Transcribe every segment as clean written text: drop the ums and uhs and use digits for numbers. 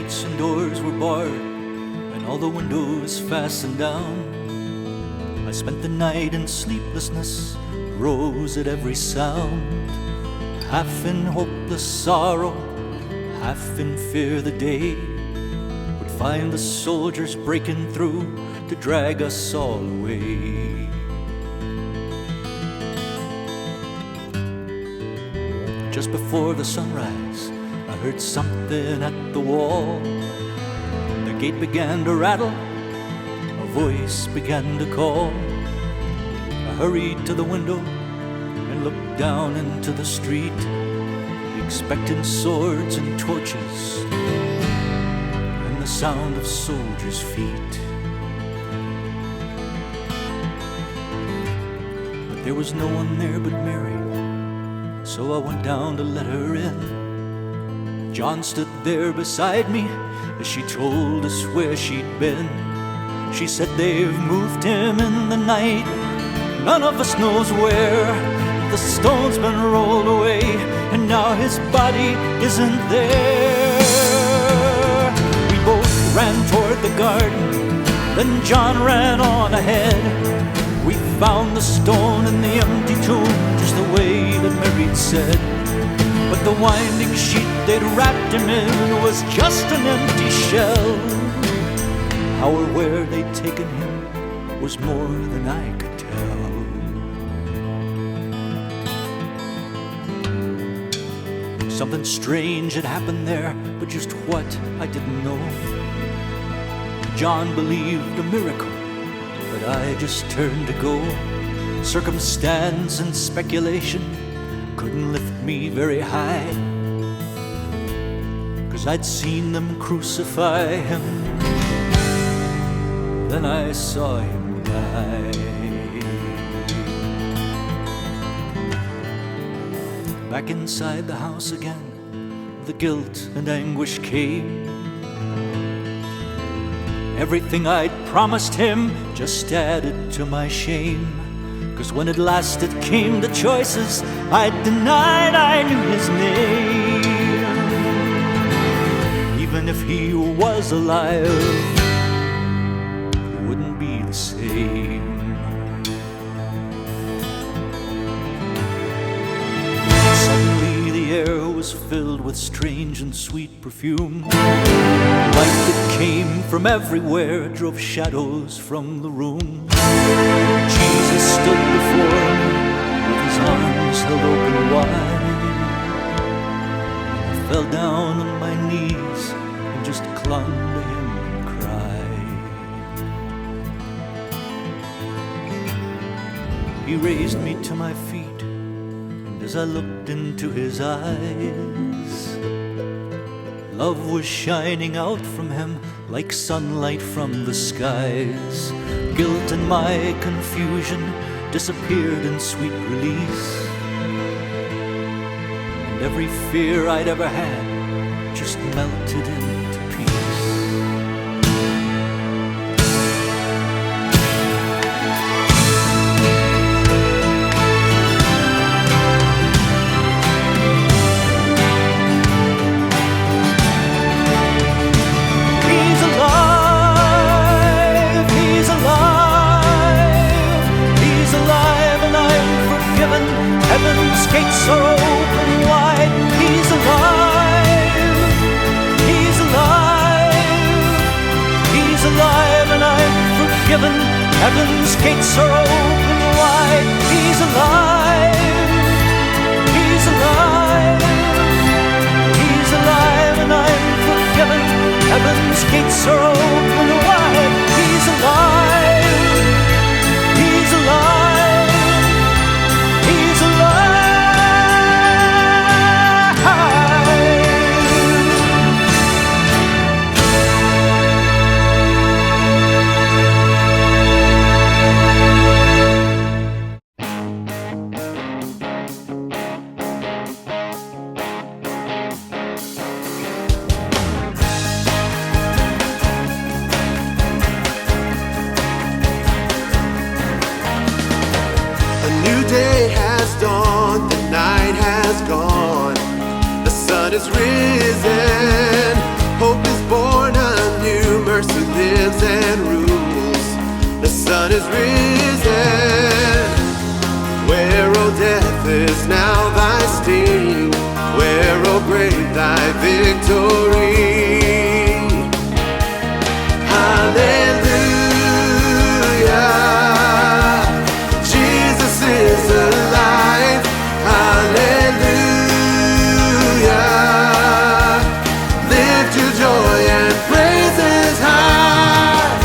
gates and doors were barred, and all the windows fastened down. I spent the night in sleeplessness, rose at every sound, half in hopeless sorrow, half in fear the day would find the soldiers breaking through to drag us all away. Just before the sunrise, I heard something at the wall. The gate began to rattle, a voice began to call. I hurried to the window and looked down into the street, expecting swords and torches and the sound of soldiers' feet. But there was no one there but Mary, so I went down to let her in. John stood there beside me as she told us where she'd been. She said they've moved him in the night, none of us knows where. The stone's been rolled away and now his body isn't there. We both ran toward the garden, then John ran on ahead. We found the stone in the empty tomb, just the way that Mary'd said. But the winding sheet they'd wrapped him in was just an empty shell. How or where they'd taken him was more than I could tell. Something strange had happened there, but just what, I didn't know. John believed a miracle, but I just turned to go. Circumstance and speculation couldn't lift me very high, 'cause I'd seen them crucify him, then I saw him die. Back inside the house again, the guilt and anguish came. Everything I'd promised him just added to my shame, 'cause when at last it came to choices, I denied I knew his name. Even if he was alive, it wouldn't be the same. Suddenly the air was filled with strange and sweet perfume. Light that came from everywhere drove shadows from the room. Jesus stood before me with his arms held open wide. I fell down on my knees and just clung to him and cried. He raised me to my feet, and as I looked into his eyes, love was shining out from him like sunlight from the skies. Guilt and my confusion disappeared in sweet release, and every fear I'd ever had just melted into peace. Heaven's gates are open wide. He's alive. He's alive. He's alive and I'm forgiven. Heaven's gates are open wide. He's alive. He's alive. He's alive and I'm forgiven. Heaven's gates are open wide. He's alive. He's alive. Is risen, hope is born. force who lives and rules. The sun is risen. Where, O death, is now thy sting? Where, O grave, thy victory? Hallelujah, Jesus is alive. Hallelujah, lift your joy and praises high.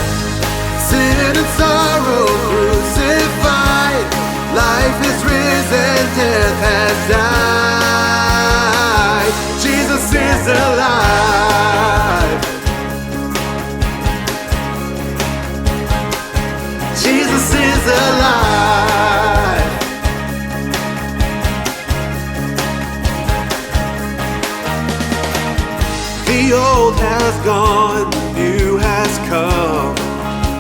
Sin and sorrow crucified, life is risen, death has died. Jesus is alive. Jesus is alive. The old has gone, the new has come.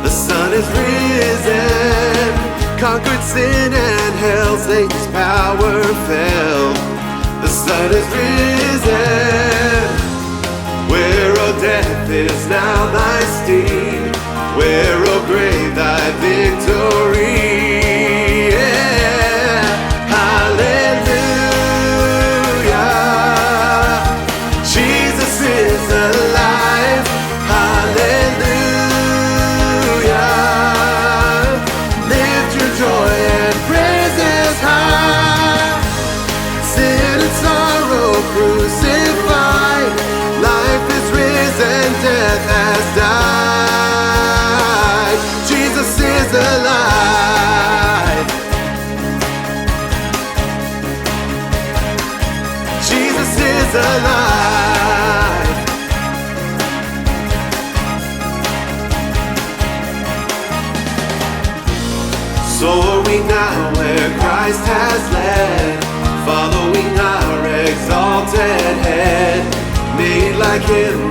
The sun is risen, conquered sin and hell, Satan's power fell. The sun is risen. Where, O death, is now thy sting? Where, O grave, thy victory? Yeah. Hallelujah, Jesus is alive. Hallelujah, lift your joy and praises high. Sin and sorrow crucified, life is risen, death has died. Jesus is alive. Jesus is alive. So are we now where Christ has led, following our exalted head, made like him